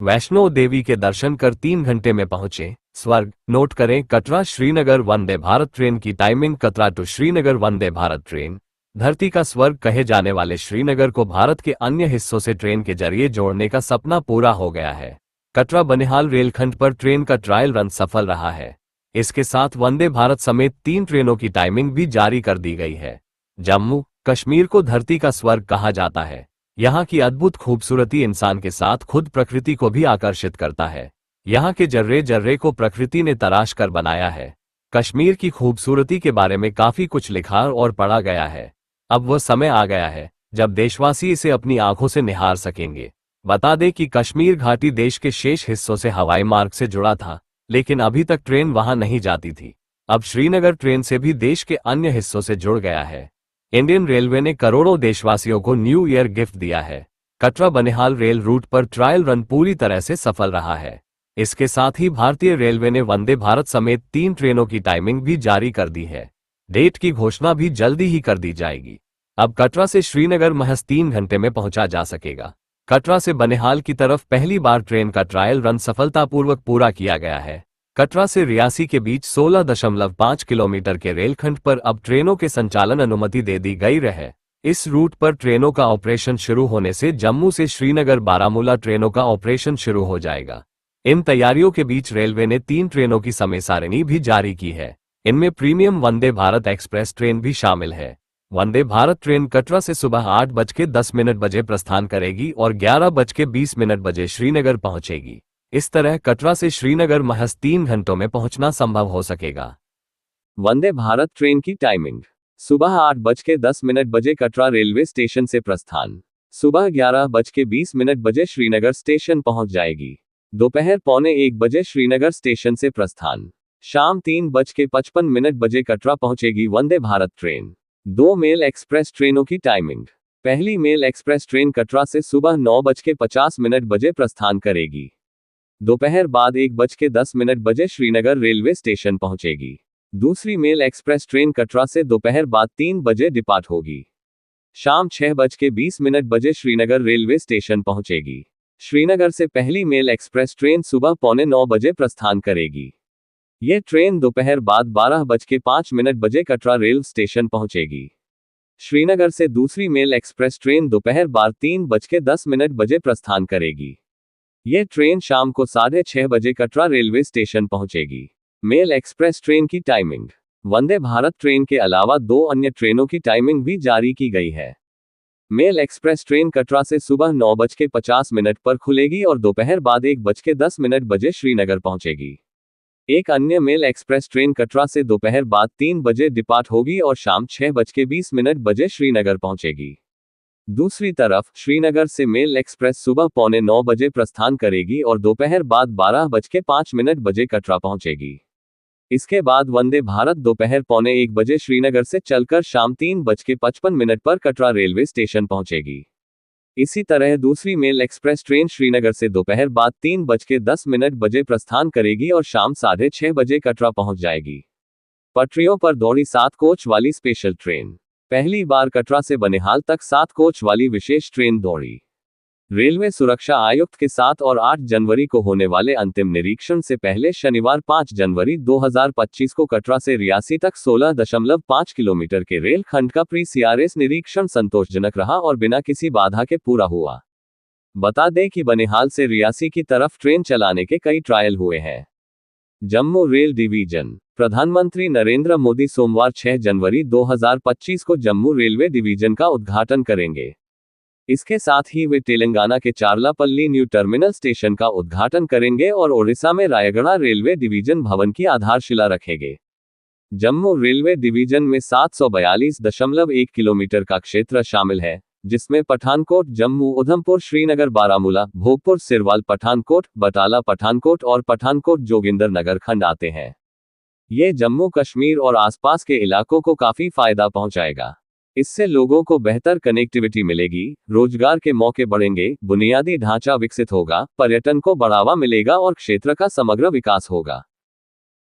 वैष्णो देवी के दर्शन कर 3 घंटे में पहुंचे स्वर्ग। नोट करें, कटरा श्रीनगर वंदे भारत ट्रेन की timing. Katra to Srinagar Vande Bharat train धरती का स्वर्ग कहे जाने वाले श्रीनगर को भारत के अन्य हिस्सों से ट्रेन के जरिए जोड़ने का सपना पूरा हो गया है। कटरा बनिहाल रेलखंड पर ट्रेन का ट्रायल रन सफल रहा है। इसके साथ वंदे भारत समेत 3 ट्रेनों की टाइमिंग भी जारी कर दी गई है। जम्मू कश्मीर को धरती का स्वर्ग कहा जाता है। यहाँ की अद्भुत खूबसूरती इंसान के साथ खुद प्रकृति को भी आकर्षित करता है। यहाँ के जर्रे जर्रे को प्रकृति ने तराश कर बनाया है। कश्मीर की खूबसूरती के बारे में काफी कुछ लिखा और पढ़ा गया है। अब वह समय आ गया है जब देशवासी इसे अपनी आंखों से निहार सकेंगे। बता दें कि कश्मीर घाटी देश के शेष हिस्सों से हवाई मार्ग से जुड़ा था, लेकिन अभी तक ट्रेन वहां नहीं जाती थी। अब श्रीनगर ट्रेन से भी देश के अन्य हिस्सों से जुड़ गया है। इंडियन रेलवे ने करोड़ों देशवासियों को न्यू ईयर गिफ्ट दिया है। कटरा बनिहाल रेल रूट पर ट्रायल रन पूरी तरह से सफल रहा है। इसके साथ ही भारतीय रेलवे ने वंदे भारत समेत 3 ट्रेनों की टाइमिंग भी जारी कर दी है। डेट की घोषणा भी जल्दी ही कर दी जाएगी। अब कटरा से श्रीनगर महज 3 घंटे में पहुंचा जा सकेगा। कटरा से बनिहाल की तरफ पहली बार ट्रेन का ट्रायल रन सफलतापूर्वक पूरा किया गया है। कटरा से रियासी के बीच 16.5 किलोमीटर के रेलखंड पर अब ट्रेनों के संचालन अनुमति दे दी गई है। इस रूट पर ट्रेनों का ऑपरेशन शुरू होने से जम्मू से श्रीनगर बारामूला ट्रेनों का ऑपरेशन शुरू हो जाएगा। इन तैयारियों के बीच रेलवे ने 3 ट्रेनों की समय सारिणी भी जारी की है। इनमें premium Vande Bharat express train भी शामिल है। वंदे भारत ट्रेन कटरा से सुबह 8:10 बजे प्रस्थान करेगी और 11:20 बजे श्रीनगर पहुंचेगी। इस तरह कटरा से श्रीनगर महज 3 घंटों में पहुंचना संभव हो सकेगा। वंदे भारत ट्रेन की टाइमिंग: सुबह 8:10 बजे कटरा रेलवे स्टेशन से प्रस्थान। सुबह 11:20 बजे श्रीनगर स्टेशन पहुंच जाएगी। दोपहर 12:45 बजे श्रीनगर स्टेशन से प्रस्थान। शाम 3:55 बजे कटरा पहुंचेगी वंदे भारत ट्रेन। 2 मेल एक्सप्रेस ट्रेनों की टाइमिंग: पहली मेल एक्सप्रेस ट्रेन कटरा से सुबह 9:50 बजे प्रस्थान करेगी। दोपहर बाद 1:10 बजे श्रीनगर रेलवे स्टेशन पहुंचेगी। दूसरी मेल एक्सप्रेस ट्रेन कटरा से दोपहर बाद 3 बजे डिपार्ट होगी। शाम 6:20 बजे श्रीनगर रेलवे स्टेशन पहुंचेगी। श्रीनगर से पहली मेल एक्सप्रेस ट्रेन सुबह 8:45 बजे प्रस्थान करेगी। यह ट्रेन दोपहर बाद 12:05 बजे कटरा रेल स्टेशन पहुंचेगी। श्रीनगर से दूसरी मेल एक्सप्रेस ट्रेन दोपहर बाद 3:10 बजे प्रस्थान करेगी। यह ट्रेन शाम को 6:30 बजे कटरा रेलवे स्टेशन पहुंचेगी। मेल एक्सप्रेस ट्रेन की टाइमिंग: वंदे भारत ट्रेन के अलावा 2 अन्य ट्रेनों की टाइमिंग भी जारी की गई है। मेल एक्सप्रेस ट्रेन कटरा से सुबह 9:50 पर खुलेगी और दोपहर बाद 1:10 बजे श्रीनगर पहुंचेगी। एक अन्य मेल एक्सप्रेस ट्रेन कटरा से दोपहर बाद 3 बजे डिपार्ट होगी और शाम 6:20 बजे श्रीनगर पहुंचेगी। दूसरी तरफ श्रीनगर से मेल एक्सप्रेस सुबह 8:45 बजे प्रस्थान करेगी और दोपहर बाद 12:05 बजे कटरा पहुंचेगी। इसके बाद वंदे भारत दोपहर 12:45 बजे श्रीनगर से चलकर शाम 3:55 पर कटरा रेलवे स्टेशन पहुंचेगी। इसी तरह दूसरी मेल एक्सप्रेस ट्रेन श्रीनगर से दोपहर बाद 3:10 बजे प्रस्थान करेगी और शाम 6:30 बजे कटरा पहुंच जाएगी। पटरियों पर दौड़ी 7 कोच वाली स्पेशल ट्रेन: पहली बार कटरा से बनिहाल तक 7 कोच वाली विशेष ट्रेन दौड़ी। रेलवे सुरक्षा आयुक्त के 7 और 8 जनवरी को होने वाले अंतिम निरीक्षण से पहले शनिवार 5 जनवरी 2025 को कटरा से रियासी तक 16.5 किलोमीटर के रेल खंड का प्री सीआरएस निरीक्षण संतोषजनक रहा और बिना किसी बाधा के पूरा हुआ। बता दें कि बनिहाल से रियासी की तरफ ट्रेन चलाने के कई ट्रायल हुए हैं। जम्मू रेल डिवीजन: प्रधानमंत्री नरेंद्र मोदी सोमवार 6 जनवरी 2025 को जम्मू रेलवे डिवीजन का उद्घाटन करेंगे। इसके साथ ही वे तेलंगाना के चारलापल्ली न्यू टर्मिनल स्टेशन का उद्घाटन करेंगे और ओडिशा में रायगढ़ रेलवे डिवीजन भवन की आधारशिला रखेंगे। जम्मू रेलवे डिवीजन में 742.1 किलोमीटर का क्षेत्र शामिल है, जिसमें पठानकोट, जम्मू, उधमपुर, श्रीनगर, बारामूला, भोगपुर, सिरवाल, पठानकोट, बटाला, पठानकोट और पठानकोट जोगिंदर नगर खंड आते हैं। ये जम्मू कश्मीर और आसपास के इलाकों को काफी फायदा पहुंचाएगा। इससे लोगों को बेहतर कनेक्टिविटी मिलेगी, रोजगार के मौके बढ़ेंगे, बुनियादी ढांचा विकसित होगा, पर्यटन को बढ़ावा मिलेगा और क्षेत्र का समग्र विकास होगा।